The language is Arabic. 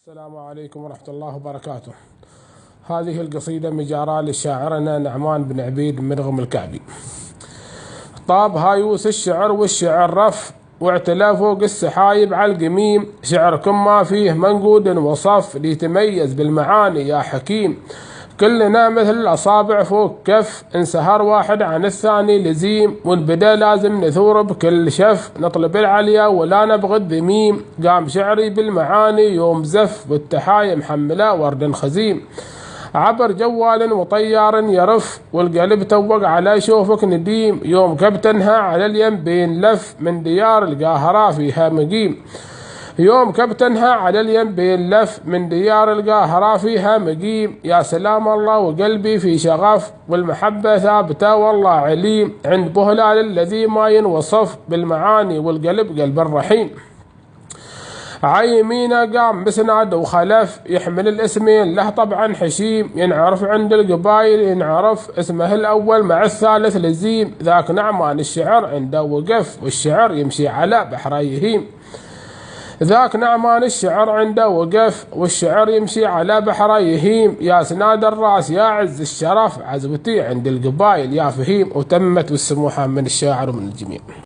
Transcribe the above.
السلام عليكم ورحمة الله وبركاته. هذه القصيدة مجاراة لشاعرنا نعمان بن عبيد مرغم الكعبي. طاب هايوس الشعر والشعر رف، واعتلى فوق السحايب على القميم، شعركم ما فيه منقود وصف، ليتميز بالمعاني يا حكيم. كلنا مثل الأصابع فوق كف، انسهر واحد عن الثاني لزيم، والبدا لازم نثور بكل شف، نطلب العليا ولا نبغى الذميم. قام شعري بالمعاني يوم زف، والتحايا محملة ورد خزيم، عبر جوال وطيار يرف، والقلب توق على شوفك نديم. يوم كبتنها على اليم لف، من ديار القاهرة فيها مقيم. يوم كبتنها على اليم لف، من ديار القاهرة فيها مقيم. يا سلام الله وقلبي في شغف، والمحبة ثابتة والله عليم، عند بهلال الذي ما ينوصف، بالمعاني والقلب قلب الرحيم. عيمينا قام بسناد وخلف، يحمل الاسمين له طبعا حشيم، ينعرف عند القبايل ينعرف اسمه الأول مع الثالث لزيم. ذاك نعمان الشعر عنده وقف، والشعر يمشي على بحر يهيم. ذاك نعمان الشعر عنده وقف، والشعر يمشي على بحر يهيم. يا سناد الراس يا عز الشرف، عزوتي عند القبايل يا فهيم. وتمت بالسموحة من الشاعر ومن الجميع.